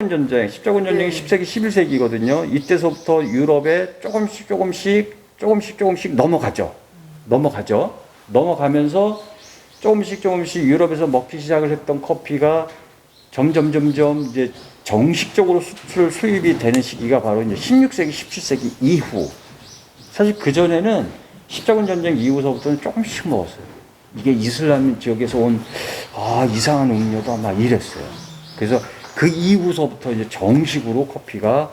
십자군 전쟁. 십자군 전쟁이 네. 10세기, 11세기거든요. 이때서부터 유럽에 조금씩 넘어가죠. 넘어가면서 조금씩 유럽에서 먹기 시작을 했던 커피가 점점 이제 정식적으로 수입이 되는 시기가 바로 이제 16세기, 17세기 이후. 사실 그전에는 십자군 전쟁 이후서부터는 조금씩 먹었어요. 이게 이슬람 지역에서 온, 이상한 음료다, 막 이랬어요. 그래서 그 이후서부터 이제 정식으로 커피가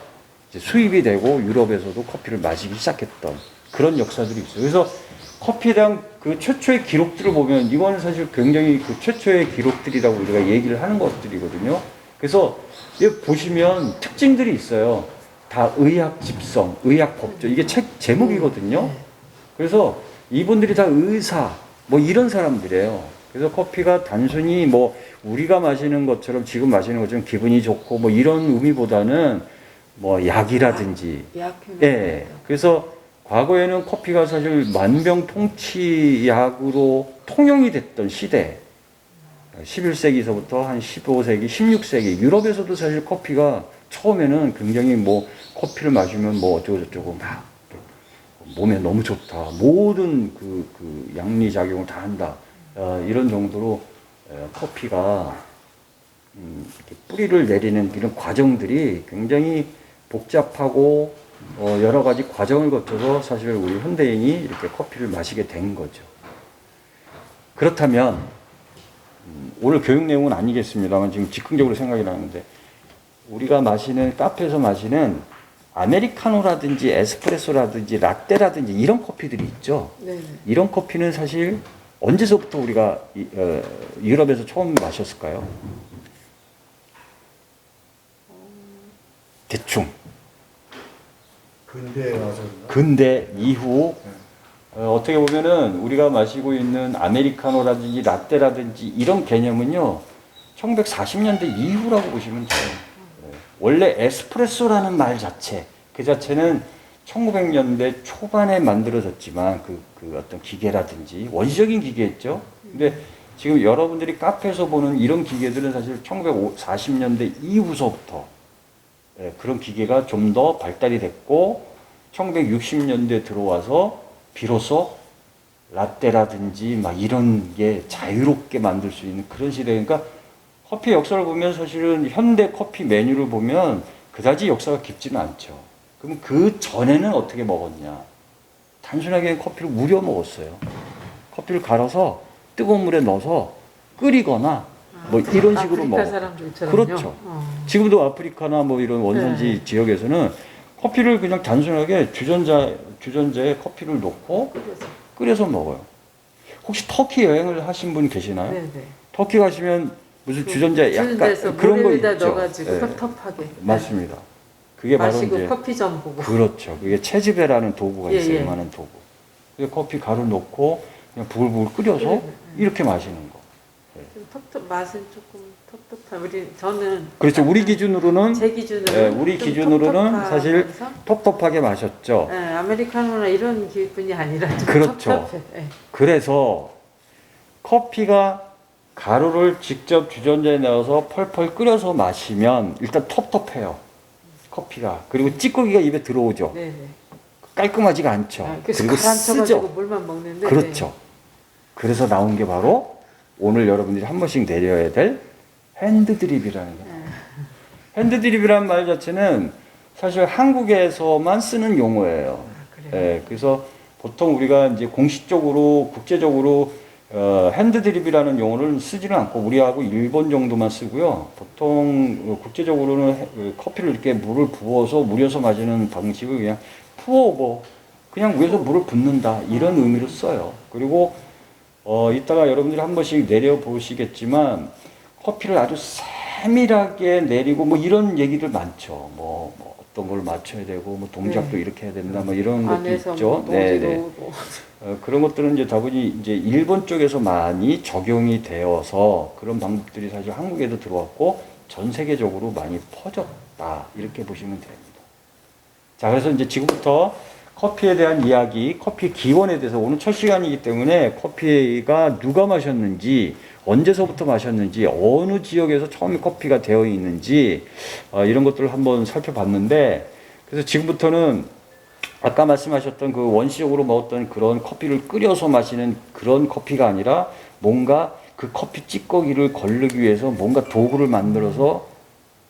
이제 수입이 되고 유럽에서도 커피를 마시기 시작했던 그런 역사들이 있어요. 그래서 커피에 대한 그 최초의 기록들을 보면 이거는 사실 굉장히 그 최초의 기록들이라고 우리가 얘기를 하는 것들이거든요. 그래서 여기 보시면 특징들이 있어요. 다 의학 집성, 의학 법조. 이게 책 제목이거든요. 그래서 이분들이 다 의사, 뭐 이런 사람들이에요. 그래서 커피가 단순히 뭐 우리가 마시는 것처럼 지금 마시는 것처럼 기분이 좋고 뭐 이런 의미보다는 뭐 약이라든지. 예. 그래서 과거에는 커피가 사실 만병통치약으로 통용이 됐던 시대. 11세기서부터 한 15세기, 16세기 유럽에서도 사실 커피가 처음에는 굉장히 뭐 커피를 마시면 뭐 어쩌고저쩌고 막 몸에 너무 좋다. 모든 그 양리작용을 다 한다. 이런 정도로 커피가 이렇게 뿌리를 내리는 이런 과정들이 굉장히 복잡하고 여러 가지 과정을 거쳐서 사실 우리 현대인이 이렇게 커피를 마시게 된 거죠. 그렇다면 오늘 교육 내용은 아니겠습니다만 지금 즉흥적으로 생각이 나는데 우리가 마시는 카페에서 마시는 아메리카노라든지 에스프레소라든지 라떼라든지 이런 커피들이 있죠. 네네. 이런 커피는 사실 언제서부터 우리가 유럽에서 처음 마셨을까요? 대충. 근대에 와서. 근대 이후 어떻게 보면은 우리가 마시고 있는 아메리카노라든지 라떼라든지 이런 개념은요 1940년대 이후라고 보시면 돼요. 원래 에스프레소라는 말 자체 그 자체는 1900년대 초반에 만들어졌지만 그 어떤 기계라든지 원시적인 기계였죠. 근데 지금 여러분들이 카페에서 보는 이런 기계들은 사실 1940년대 이후서부터 그런 기계가 좀 더 발달이 됐고 1960년대 들어와서 비로소 라떼라든지 막 이런 게 자유롭게 만들 수 있는 그런 시대. 그러니까 커피 역사를 보면 사실은 현대 커피 메뉴를 보면 그다지 역사가 깊지는 않죠. 그럼 그 전에는 어떻게 먹었냐? 단순하게 커피를 우려 먹었어요. 커피를 갈아서 뜨거운 물에 넣어서 끓이거나 뭐 이런 식으로 먹어. 그렇죠. 지금도 아프리카나 뭐 이런 원산지 지역에서는 커피를 그냥 단순하게 주전자에 커피를 넣고 끓여서 먹어요. 혹시 터키 여행을 하신 분 계시나요? 네네. 터키 가시면 무슨 주전자 약간 그런 거 있죠. 넣어가지고 텁텁하게. 맞습니다. 그게 바로 이제 커피점 보고. 그렇죠. 그게 채즙이라는 도구가 있어요. 이만한 도구. 그래서 커피 가루 넣고 그냥 부글부글 끓여서 이렇게 마시는 거. 맛은 조금 텁텁한. 저는 그렇죠. 우리 기준으로는 제 기준으로는 우리 기준으로는 사실 텁텁하게 마셨죠. 아메리카노나 이런 기분이 아니라 좀 그렇죠. 텁텁해. 그래서 커피가 가루를 직접 주전자에 넣어서 펄펄 끓여서 마시면 일단 텁텁해요. 커피가. 그리고 찌꺼기가 입에 들어오죠. 네네. 깔끔하지가 않죠. 그리고 쓰죠. 물만 먹는데. 그렇죠. 그래서 나온 게 바로 오늘 여러분들이 한 번씩 내려야 될 핸드드립이라는 거예요. 핸드드립이라는 말 자체는 사실 한국에서만 쓰는 용어예요. 그래서 보통 우리가 이제 공식적으로 국제적으로 핸드드립이라는 용어를 쓰지는 않고 우리하고 일본 정도만 쓰고요. 보통 국제적으로는 커피를 이렇게 물을 부어서 무려서 마시는 방식을 그냥 푸어버 그냥 위에서 물을 붓는다 이런 의미로 써요. 그리고 이따가 여러분들이 한 번씩 내려보시겠지만 커피를 아주 세밀하게 내리고 뭐 이런 얘기들 많죠. 뭐 어떤 걸 맞춰야 되고 뭐 동작도 이렇게 해야 된다 뭐 이런 것도 있죠. 네네. 그런 것들은 이제 다분히 이제 일본 쪽에서 많이 적용이 되어서 그런 방법들이 사실 한국에도 들어왔고 전 세계적으로 많이 퍼졌다 이렇게 보시면 됩니다. 자, 그래서 이제 지금부터 커피에 대한 이야기, 커피 기원에 대해서 오늘 첫 시간이기 때문에 커피가 누가 마셨는지 언제서부터 마셨는지, 어느 지역에서 처음에 커피가 되어 있는지 이런 것들을 한번 살펴봤는데, 그래서 지금부터는 아까 말씀하셨던 그 원시적으로 먹었던 그런 커피를 끓여서 마시는 그런 커피가 아니라 뭔가 그 커피 찌꺼기를 걸르기 위해서 뭔가 도구를 만들어서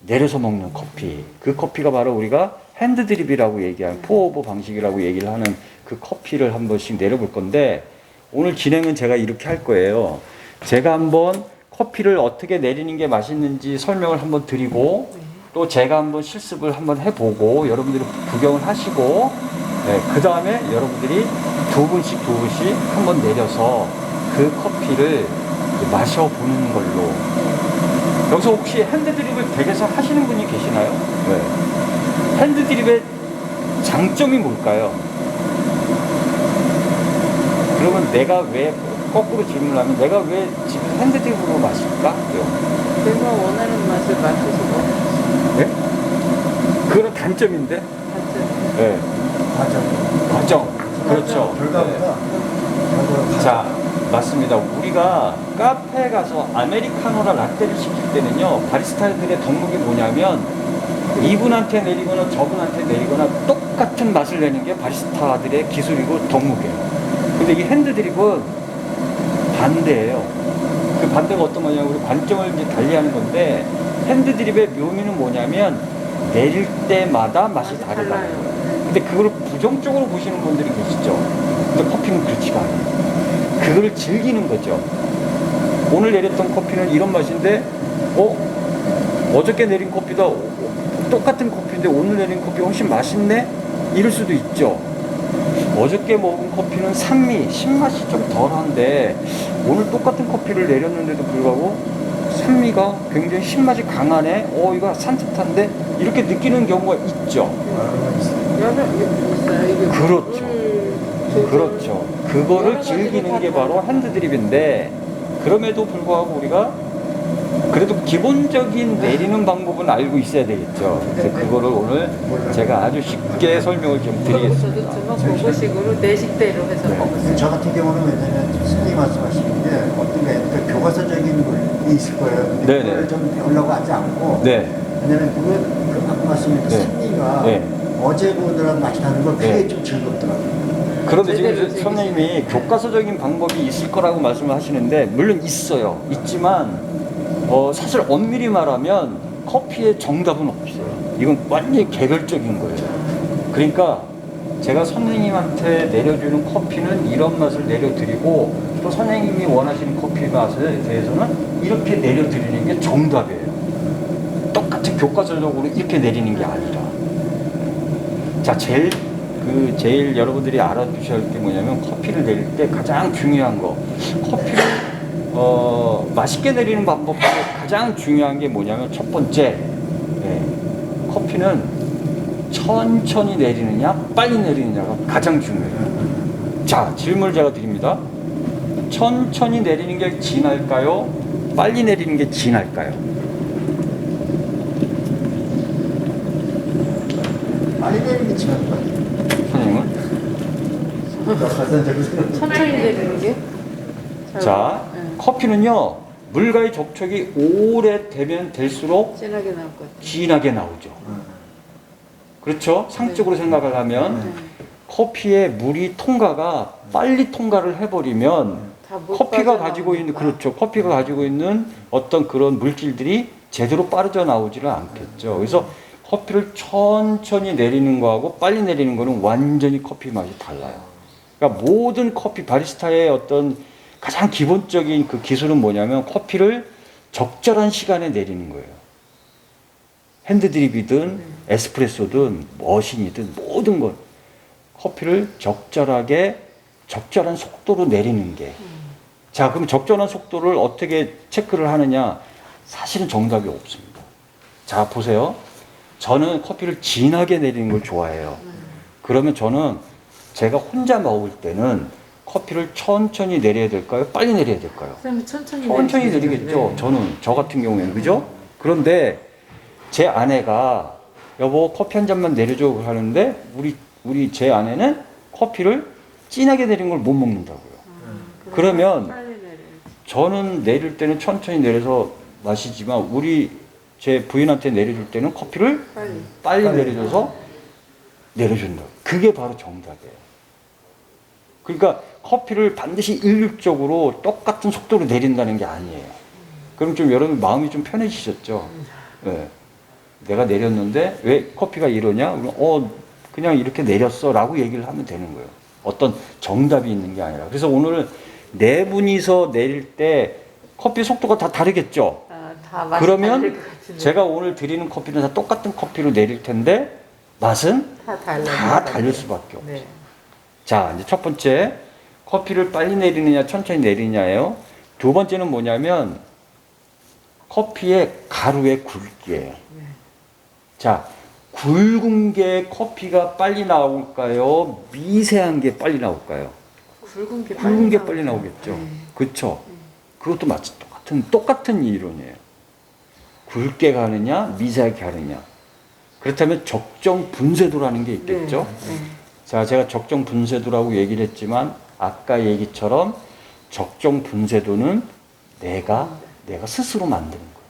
내려서 먹는 커피. 그 커피가 바로 우리가 핸드드립이라고 얘기하는 포오버 방식이라고 얘기를 하는 그 커피를 한 번씩 내려볼 건데, 오늘 진행은 제가 이렇게 할 거예요. 제가 한번 커피를 어떻게 내리는 게 맛있는지 설명을 한번 드리고, 또 제가 한번 실습을 한번 해보고 여러분들이 구경을 하시고, 그 다음에 여러분들이 두 분씩 한번 내려서 그 커피를 마셔보는 걸로. 여기서 혹시 핸드드립을 댁에서 하시는 분이 계시나요? 네. 핸드드립의 장점이 뭘까요? 그러면 내가 왜, 거꾸로 질문하면 내가 왜 집에서 핸드드립으로 마실까? 내가 원하는 맛을 마실 수가 없어. 네? 그건 단점인데? 단점. 네. 과정. 그렇죠. 결과보다 네. 자, 맞습니다. 우리가 카페에 가서 아메리카노나 라떼를 시킬 때는요, 바리스타들의 덕목이 뭐냐면 이분한테 내리거나 저분한테 내리거나 똑같은 맛을 내는 게 바리스타들의 기술이고 덕목이에요. 근데 이 핸드드립은 반대예요. 그 반대가 어떤 거냐면 우리 관점을 이제 달리하는 건데, 핸드드립의 묘미는 뭐냐면 내릴 때마다 맛이 다르다. 근데 그걸 부정적으로 보시는 분들이 계시죠. 근데 커피는 그렇지가 않아요. 그거를 즐기는 거죠. 오늘 내렸던 커피는 이런 맛인데, 어저께 내린 커피다. 똑같은 커피인데 오늘 내린 커피 훨씬 맛있네? 이럴 수도 있죠. 어저께 먹은 커피는 산미, 신맛이 좀 덜한데 오늘 똑같은 커피를 내렸는데도 불구하고 산미가 굉장히 신맛이 강하네? 이거 산뜻한데? 이렇게 느끼는 경우가 있죠. 그렇죠. 그렇죠. 그거를 즐기는 게 바로 핸드드립인데, 그럼에도 불구하고 우리가 그래도 기본적인 내리는 방법은 알고 있어야 되겠죠. 그래서 그거를 오늘 제가 아주 쉽게 설명을 좀 드리겠습니다. 저도 주먹보고식으로 내식대로 해서 먹었어요. 저 같은 경우는 왜냐면 선생님 말씀하시는 게 어떤 게 교과서적인 게 있을 거예요. 근데 네네. 그걸 좀 배우려고 하지 않고, 네. 왜냐면 그 아까 말씀하신 네. 산미가 네. 어제 보느랑 맛이 다른 걸 그게 네. 좀 즐겁더라고요. 그런데 제대로 지금 선생님이 교과서적인 방법이 있을 거라고 말씀을 하시는데, 물론 있어요. 있지만 사실 엄밀히 말하면 커피의 정답은 없어요. 이건 완전히 개별적인 거예요. 그러니까 제가 선생님한테 내려주는 커피는 이런 맛을 내려드리고, 또 선생님이 원하시는 커피 맛에 대해서는 이렇게 내려드리는 게 정답이에요. 똑같이 교과서적으로 이렇게 내리는 게 아니라. 자, 제일 여러분들이 알아두셔야 할 게 뭐냐면, 커피를 내릴 때 가장 중요한 거, 커피를 맛있게 내리는 방법 중에 가장 중요한 게 뭐냐면, 첫 번째, 커피는 천천히 내리느냐 빨리 내리느냐가 가장 중요해요. 자, 질문을 제가 드립니다. 천천히 내리는 게 진할까요? 빨리 내리는 게 진할까요? 많이 내리는 게 지난 것 같아요. 선생님은? 천천히 내리는 게? 자, 커피는요, 물과의 접촉이 오래되면 될수록 진하게 나올 것 같아요. 진하게 나오죠. 그렇죠? 상적으로 생각을 하면 커피의 물이 통과가 빨리 통과를 해버리면 다 못 커피가 가지고 있는, 빠져나오니까. 그렇죠, 커피가 가지고 있는 어떤 그런 물질들이 제대로 빠져나오지를 않겠죠. 그래서 커피를 천천히 내리는 거하고 빨리 내리는 거는 완전히 커피 맛이 달라요. 그러니까 모든 커피 바리스타의 어떤 가장 기본적인 그 기술은 뭐냐면, 커피를 적절한 시간에 내리는 거예요. 핸드드립이든 에스프레소든 머신이든 모든 것, 커피를 적절하게 적절한 속도로 내리는 게. 자, 그럼 적절한 속도를 어떻게 체크를 하느냐? 사실은 정답이 없습니다. 자, 보세요. 저는 커피를 진하게 내리는 걸 좋아해요. 그러면 저는 제가 혼자 먹을 때는 커피를 천천히 내려야 될까요? 빨리 내려야 될까요? 선생님 천천히 내리겠죠. 저 같은 경우에는, 그죠? 그런데 제 아내가 여보 커피 한 잔만 내려줘 하는데, 제 아내는 커피를 진하게 내린 걸 못 먹는다고요. 그러면 빨리 내려야지. 저는 내릴 때는 천천히 내려서 마시지만 제 부인한테 내려줄 때는 커피를 빨리 내려줘서 내려준다. 그게 바로 정답이에요. 그러니까 커피를 반드시 일률적으로 똑같은 속도로 내린다는 게 아니에요. 그럼 좀 여러분 마음이 좀 편해지셨죠? 네. 내가 내렸는데 왜 커피가 이러냐? 그럼 그냥 이렇게 내렸어 라고 얘기를 하면 되는 거예요. 어떤 정답이 있는 게 아니라. 그래서 오늘 네 분이서 내릴 때 커피 속도가 다 다르겠죠? 다 맛이 다를 그러면 것 같은데. 제가 오늘 드리는 커피는 다 똑같은 커피로 내릴 텐데 맛은 다 다 다를 수밖에 없어요. 네. 자, 이제 첫 번째, 커피를 빨리 내리느냐, 천천히 내리느냐예요. 두 번째는 뭐냐면, 커피의 가루의 굵기예요. 네. 자, 굵은 게 커피가 빨리 나올까요? 미세한 게 빨리 나올까요? 굵은 게 굵은 게 나오죠. 빨리 나오겠죠. 네. 그렇죠. 그것도 마치 똑같은 이론이에요. 굵게 가느냐, 미세하게 가느냐. 그렇다면 적정 분쇄도라는 게 있겠죠. 네. 자, 제가 적정 분쇄도라고 얘기를 했지만 아까 얘기처럼 적정 분쇄도는 내가 스스로 만드는 거예요.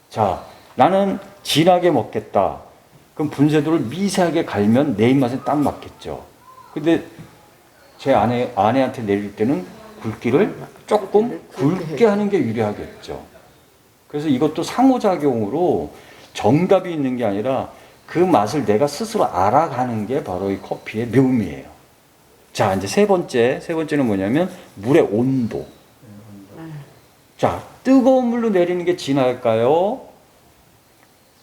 자, 나는 진하게 먹겠다. 그럼 분쇄도를 미세하게 갈면 내 입맛에 딱 맞겠죠. 근데 제 아내한테 내릴 때는 굵기를 조금 굵게 하는 게 유리하겠죠. 그래서 이것도 상호작용으로 정답이 있는 게 아니라 그 맛을 내가 스스로 알아가는 게 바로 이 커피의 묘미예요. 자, 이제 세 번째는 뭐냐면 물의 온도. 자, 뜨거운 물로 내리는 게 진할까요?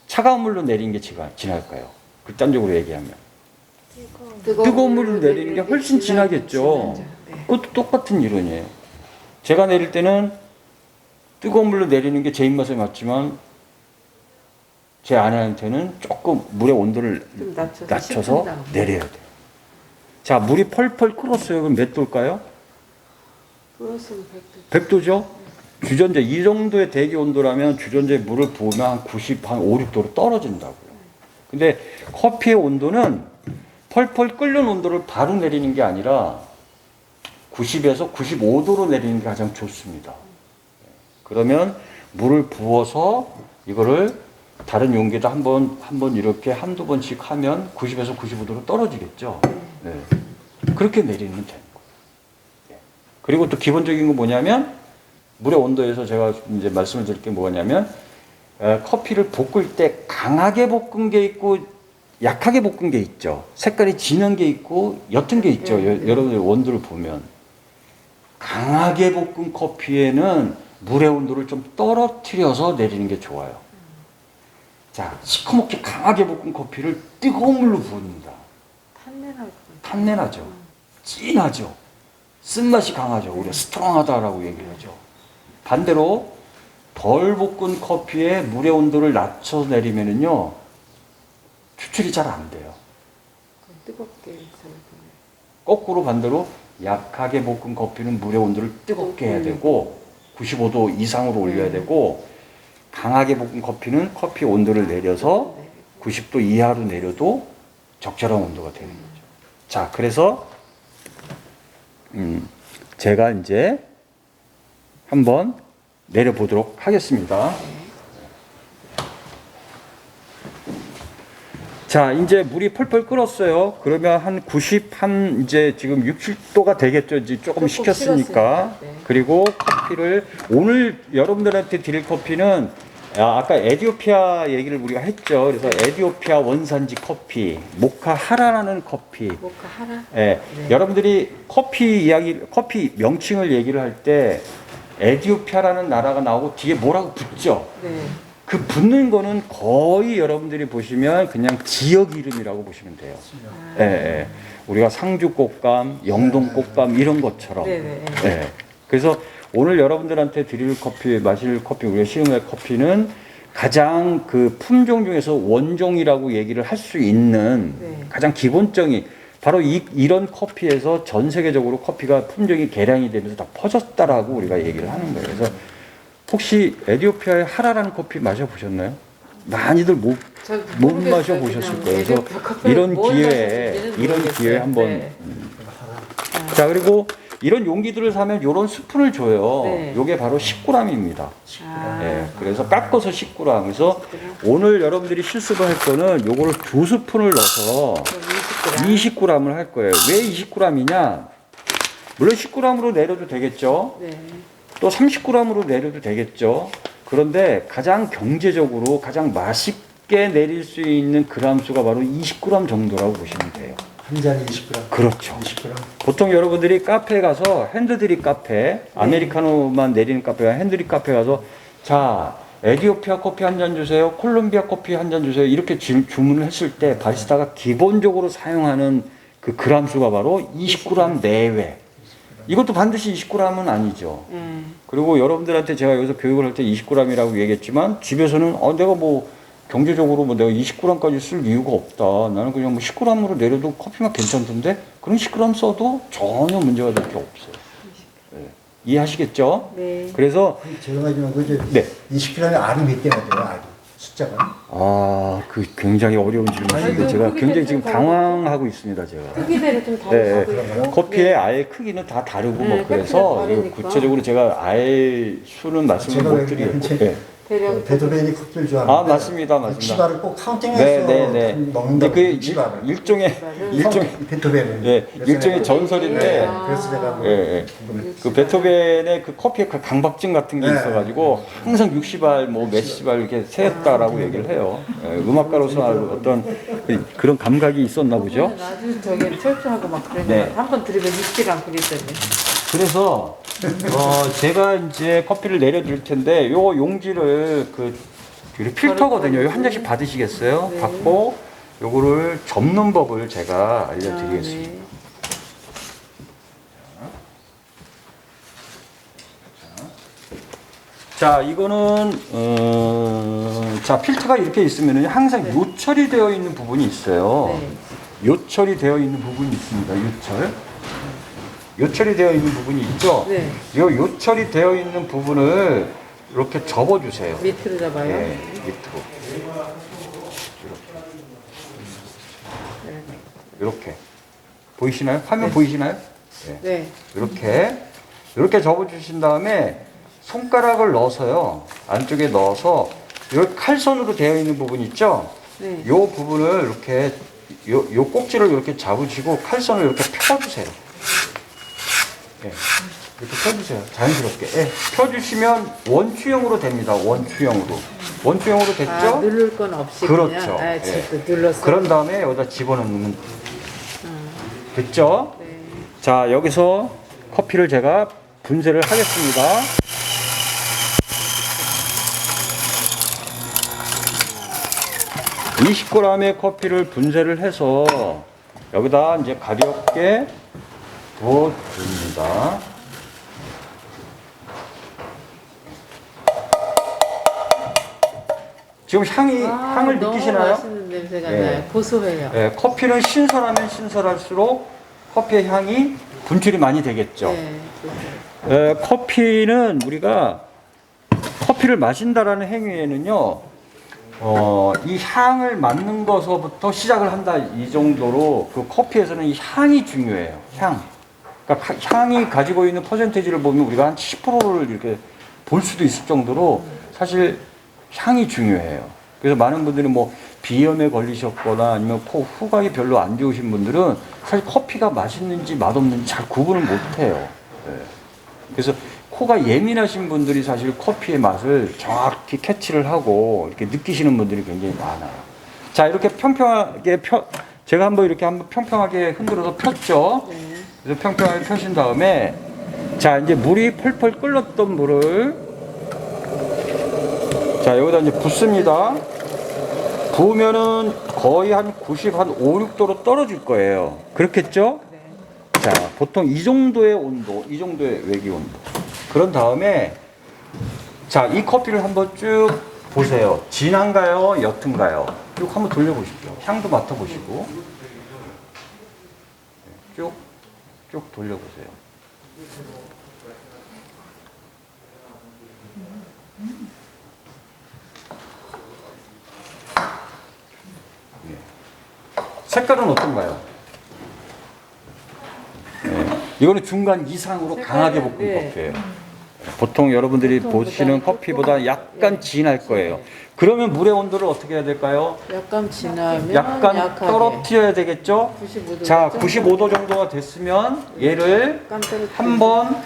차가운 물로 내리는 게 진할까요? 극단적으로 얘기하면. 뜨거운 물로 내리는 게 훨씬 진하겠죠. 네. 그것도 똑같은 이론이에요. 제가 내릴 때는 뜨거운 물로 내리는 게 제 입맛에 맞지만 제 아내한테는 조금 물의 온도를 좀 낮춰서 내려야 돼요. 자, 물이 펄펄 끓었어요. 그럼 몇 도일까요? 그것은 100도. 100도죠? 주전자, 이 정도의 대기 온도라면 주전자에 물을 부으면 한 90, 한 5, 6도로 떨어진다고요. 근데 커피의 온도는 펄펄 끓는 온도를 바로 내리는 게 아니라 90에서 95도로 내리는 게 가장 좋습니다. 그러면 물을 부어서 이거를 다른 용기에다 한번 이렇게 한두 번씩 하면 90에서 95도로 떨어지겠죠. 네. 그렇게 내리면 되는 거예요. 네. 그리고 또 기본적인 건 뭐냐면 물의 온도에서 제가 이제 말씀을 드릴 게 뭐냐면 커피를 볶을 때 강하게 볶은 게 있고 약하게 볶은 게 있죠. 색깔이 진한 게 있고 옅은 게 있죠. 여러분들 원두를 보면 강하게 볶은 커피에는 물의 온도를 좀 떨어뜨려서 내리는 게 좋아요. 자, 시커멓게 강하게 볶은 커피를 뜨거운 물로 부습니다. 탄내나죠. 진하죠. 쓴맛이 강하죠. 우리가 스트롱하다라고 얘기를 하죠. 반대로 덜 볶은 커피에 물의 온도를 낮춰 내리면은요, 추출이 잘 안 돼요. 뜨겁게 해서. 거꾸로 반대로 약하게 볶은 커피는 물의 온도를 뜨겁게 해야 되고 95도 이상으로 올려야 되고 강하게 볶은 커피는 커피 온도를 내려서 90도 이하로 내려도 적절한 온도가 되는 거죠. 자, 그래서 제가 이제 한번 내려보도록 하겠습니다. 자, 이제 물이 펄펄 끓었어요. 그러면 한 90, 이제 지금 60도가 되겠죠. 이제 조금 식혔으니까. 네. 그리고 커피를, 오늘 여러분들한테 드릴 커피는, 아까 에티오피아 얘기를 우리가 했죠. 그래서 에티오피아 원산지 커피, 모카 하라라는 커피. 모카 하라? 예, 네. 여러분들이 커피 명칭을 얘기를 할 때, 에티오피아라는 나라가 나오고 뒤에 뭐라고 붙죠? 네. 그 붙는 거는 거의 여러분들이 보시면 그냥 지역 이름이라고 보시면 돼요. 예, 예. 우리가 상주 꽃감, 영동 꽃감 이런 것처럼. 네네. 예. 그래서 오늘 여러분들한테 드릴 커피, 마실 커피, 우리가 시음의 커피는 가장 그 품종 중에서 원종이라고 얘기를 할 수 있는 네. 가장 기본적인 바로 이런 커피에서 전 세계적으로 커피가 품종이 개량이 되면서 다 퍼졌다라고 우리가 얘기를 하는 거예요. 그래서 혹시 에티오피아의 하라라는 커피 마셔보셨나요? 많이들 못 마셔보셨을 거예요. 그래서 이런 기회에 한번. 네. 자, 그리고 이런 용기들을 사면 이런 스푼을 줘요. 네. 요게 바로 10g입니다. 아, 예, 그래서 깎아서 10g. 그래서 오늘 여러분들이 실습을 할 거는 요거를 2스푼을 넣어서 20g을 할 거예요. 왜 20g이냐? 물론 10g으로 내려도 되겠죠. 네. 또 30g으로 내려도 되겠죠. 그런데 가장 경제적으로 가장 맛있게 내릴 수 있는 그람 수가 바로 20g 정도라고 보시면 돼요. 한 잔에 20g. 그렇죠. 20g. 보통 여러분들이 카페에 가서 핸드드립 카페, 아메리카노만 내리는 카페가 핸드드립 카페 가서 자, 에디오피아 커피 한 잔 주세요. 콜롬비아 커피 한 잔 주세요. 이렇게 주문을 했을 때 바리스타가 기본적으로 사용하는 그 그람 수가 바로 20g 내외. 이것도 반드시 20g은 아니죠. 그리고 여러분들한테 제가 여기서 교육을 할 때 20g이라고 얘기했지만 집에서는 내가 뭐 경제적으로 뭐 내가 20g까지 쓸 이유가 없다. 나는 그냥 뭐 10g으로 내려도 커피맛 괜찮던데 그럼 10g 써도 전혀 문제가 될 게 없어요. 네. 이해하시겠죠? 네. 그래서 죄송하지만 그죠? 네. 20g에 알이 몇 개나 돼요? 알이 숫자가? 그 굉장히 어려운 질문인데 아니, 제가 크기 굉장히 지금 대충 당황하고 있습니다. 제가. 크기대로 좀 네, 다르고 있고. 커피의 알 크기는 다 다르고 뭐 네, 그래서 커피가 다르니까. 구체적으로 제가 알 수는 말씀을 제가 못 왜 드리겠고. 그냥 네. 대략 베토벤이 커피를 좋아하는데 맞습니다. 치바를 꼭 카운팅해서 네. 먹는다고 그 치바를. 일종의 베토벤은 일종의 전설인데 네, 그래서 제가 뭐 그 베토벤의 그 커피의 그 강박증 같은 게 네. 있어가지고 항상 60알 뭐 몇십 알 이렇게 세었다라고 얘기를 해요. 음악가로서 어떤 그런 감각이 있었나 보죠. 아주 저기 철저하고 막 그러니까 네. 한번 들으면 익지를 않고 그랬더니. 그래서 제가 이제 커피를 내려드릴 텐데 요 용지를 이게 필터거든요. 이거 한 잔씩 받으시겠어요? 네. 받고 요거를 접는 법을 제가 알려드리겠습니다. 네. 자, 이거는 자 필터가 이렇게 있으면 항상 요철이 되어 있는 부분이 있어요. 네. 요철이 되어 있는 부분이 있습니다. 요철이 되어 있는 부분이 있죠. 네. 요 요철이 되어 있는 부분을 이렇게 접어주세요. 밑으로 잡아요. 네, 밑으로. 이렇게 보이시나요? 화면 보이시나요? 네. 네. 이렇게 접어주신 다음에 손가락을 넣어서요. 안쪽에 넣어서 요 칼선으로 되어 있는 부분 있죠? 네. 요 부분을 이렇게 요 꼭지를 이렇게 잡으시고 칼선을 이렇게 펴주세요. 예, 이렇게 펴주세요. 자연스럽게. 예, 펴주시면 원추형으로 됩니다. 원추형으로 됐죠? 아, 누를 건 없이 그렇죠. 그냥 아, 예. 눌렀어요. 그런 다음에 여기다 집어넣으면 됐죠? 네. 자, 여기서 커피를 제가 분쇄를 하겠습니다. (20g의) 커피를 분쇄를 해서 여기다 이제 가볍게 부어줍니다. 지금 향을 너무 느끼시나요? 맛있는 냄새가 네. 나요. 고소해요. 예, 커피는 신선하면 신선할수록 커피의 향이 분출이 많이 되겠죠. 네. 그렇죠. 커피는 우리가 커피를 마신다라는 행위에는요, 이 향을 맡는 것서부터 시작을 한다 이 정도로 그 커피에서는 이 향이 중요해요. 그러니까 향이 가지고 있는 퍼센테이지를 보면 우리가 한 70%를 이렇게 볼 수도 있을 정도로 사실 향이 중요해요. 그래서 많은 분들이 뭐 비염에 걸리셨거나 아니면 코 후각이 별로 안 좋으신 분들은 사실 커피가 맛있는지 맛없는지 잘 구분을 못 해요. 네. 그래서 코가 예민하신 분들이 사실 커피의 맛을 정확히 캐치를 하고 이렇게 느끼시는 분들이 굉장히 많아요. 자, 이렇게 평평하게 제가 한번 평평하게 흔들어서 폈죠. 네. 그래서 평평하게 펴신 다음에 자, 이제 물이 펄펄 끓었던 물을 자, 여기다 이제 붓습니다. 부으면은 거의 한 90, 한 5, 6도로 떨어질 거예요. 그렇겠죠? 네. 자, 보통 이 정도의 온도, 이 정도의 외기 온도. 그런 다음에, 자, 이 커피를 한번 쭉 보세요. 진한가요? 옅은가요? 쭉 한번 돌려보십시오. 향도 맡아보시고. 쭉 돌려보세요. 색깔은 어떤가요? 네. 이거는 중간 이상으로 강하게 볶은 네. 커피예요. 보통 여러분들이 보통보다 보시는 커피보다 약간 예. 진할 거예요. 그러면 물의 온도를 어떻게 해야 될까요? 약간 지나면 약간 약하게. 떨어뜨려야 되겠죠? 95도. 자, 95도 정도가 됐으면 얘를 약간 떨어뜨리고. 한번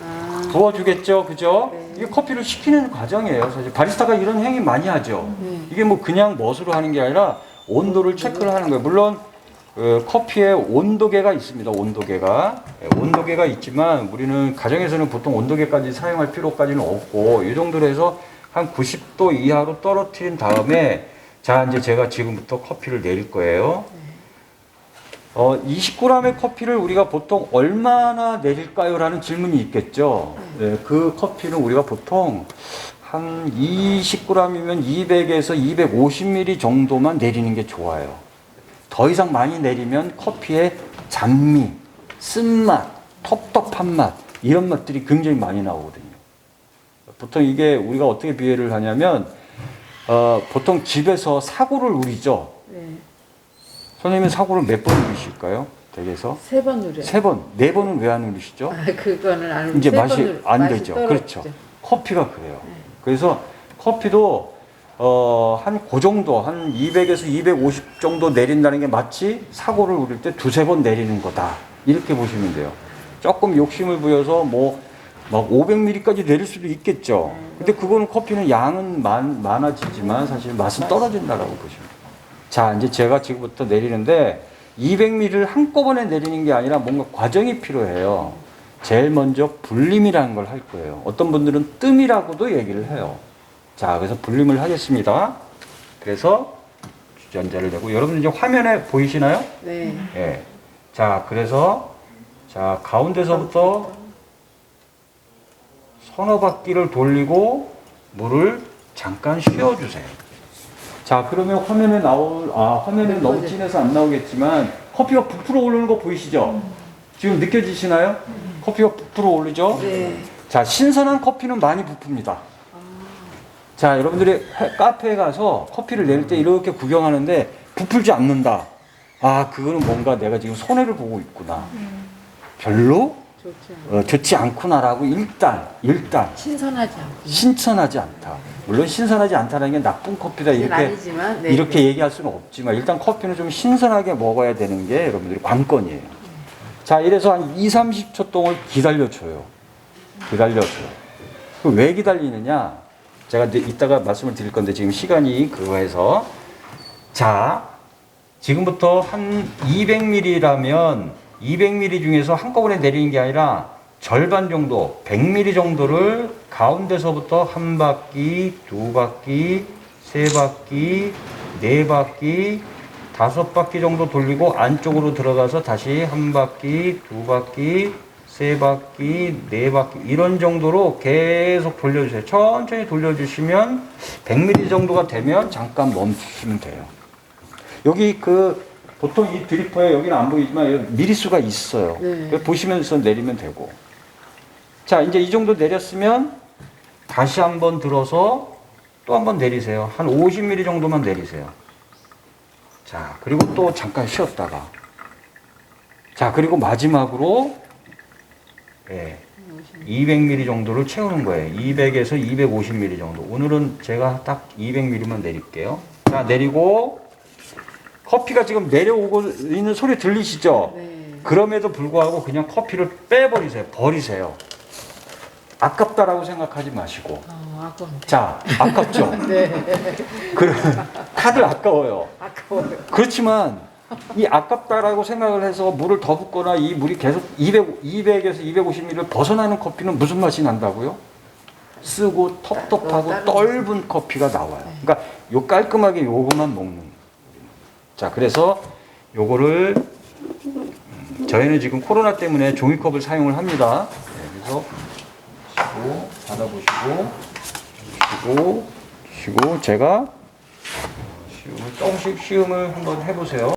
아, 부어주겠죠, 그죠? 네. 이게 커피를 식히는 과정이에요. 사실 바리스타가 이런 행위 많이 하죠. 네. 이게 뭐 그냥 멋으로 하는 게 아니라 온도를 체크를 하는 거예요. 물론 커피에 온도계가 있습니다. 온도계가 온도계가 있지만 우리는 가정에서는 보통 온도계까지 사용할 필요까지는 없고 이 정도로 해서 한 90도 이하로 떨어뜨린 다음에 자 이제 제가 지금부터 커피를 내릴 거예요. 20g의 커피를 우리가 보통 얼마나 내릴까요? 라는 질문이 있겠죠. 네, 그 커피는 우리가 보통 한 20g이면 200에서 250ml 정도만 내리는 게 좋아요. 더 이상 많이 내리면 커피의 잔미, 쓴맛, 텁텁한 맛 이런 맛들이 굉장히 많이 나오거든요. 보통 이게 우리가 어떻게 비유를 하냐면 보통 집에서 사고를 우리죠. 네. 선생님은 사고를 몇 번 누리실까요? 댁에서? 3번 누려. 3번, 4번은 왜 안 누리시죠? 아, 그거는 안 이제 세 맛이 번으로 안 맛이 되죠. 떨어지죠. 그렇죠. 커피가 그래요. 그래서 커피도 한 그 정도, 한 200에서 250 정도 내린다는 게 마치 사고를 우릴 때 2-3번 내리는 거다. 이렇게 보시면 돼요. 조금 욕심을 부여서 막 500ml까지 내릴 수도 있겠죠. 근데 그거는 커피는 양은 많아지지만 사실 맛은 떨어진다라고 보시면 돼요. 자, 이제 제가 지금부터 내리는데 200ml를 한꺼번에 내리는 게 아니라 뭔가 과정이 필요해요. 제일 먼저 불림이라는 걸 할 거예요. 어떤 분들은 뜸이라고도 얘기를 해요. 자, 그래서 불림을 하겠습니다. 그래서 주전자를 내고 여러분 이제 화면에 보이시나요? 네. 예. 자, 그래서 자, 가운데서부터 서너 바퀴를 돌리고 물을 잠깐 쉬어주세요. 자, 그러면 화면에 화면은 너무 진해서 안 나오겠지만 커피가 부풀어 오르는 거 보이시죠? 지금 느껴지시나요? 커피가 부풀어 오르죠? 네. 자, 신선한 커피는 많이 부풉니다. 자, 여러분들이 카페에 가서 커피를 내릴 때 이렇게 구경하는데 부풀지 않는다. 아, 그거는 뭔가 내가 지금 손해를 보고 있구나. 별로 좋지 않아. 좋지 않구나라고 일단 신선하지 않고. 신선하지 않다. 물론 신선하지 않다는 게 나쁜 커피다 그건 이렇게 아니지만, 네. 이렇게 얘기할 수는 없지만 일단 커피는 좀 신선하게 먹어야 되는 게 여러분들이 관건이에요. 자, 이래서 한 2-30초 동안 기다려줘요. 왜 기다리느냐? 제가 이따가 말씀을 드릴 건데 지금 시간이 그거 해서 자, 지금부터 한 200ml라면 200ml 중에서 한꺼번에 내리는 게 아니라 절반 정도, 100ml 정도를 가운데서부터 한 바퀴, 두 바퀴, 세 바퀴, 네 바퀴, 다섯 바퀴 정도 돌리고 안쪽으로 들어가서 다시 한 바퀴, 두 바퀴, 세 바퀴, 네 바퀴 이런 정도로 계속 돌려주세요. 천천히 돌려주시면 100ml 정도가 되면 잠깐 멈추시면 돼요. 여기 보통 이 드리퍼에 여기는 안 보이지만 미리수가 있어요. 네. 보시면서 내리면 되고. 자, 이제 이 정도 내렸으면 다시 한번 들어서 또 한번 내리세요. 한 50ml 정도만 내리세요. 자, 그리고 또 잠깐 쉬었다가. 자, 그리고 마지막으로 200ml 정도를 채우는 거예요. 200에서 250ml 정도. 오늘은 제가 딱 200ml만 내릴게요. 자, 내리고 커피가 지금 내려오고 있는 소리 들리시죠? 네. 그럼에도 불구하고 그냥 커피를 빼버리세요. 버리세요. 아깝다라고 생각하지 마시고. 아까운데. 자, 아깝죠? 네. 카드 아까워요. 아까워요. 그렇지만 이 아깝다라고 생각을 해서 물을 더 붓거나 이 물이 계속 200에서 250ml를 벗어나는 커피는 무슨 맛이 난다고요? 쓰고 텁텁하고 떫은 커피가 나와요. 그러니까 요 깔끔하게 요거만 먹는 거예요. 자, 그래서 요거를 저희는 지금 코로나 때문에 종이컵을 사용을 합니다. 네, 그래서 받아보시고 쉬고 제가 조금씩 시음을 한번 해보세요.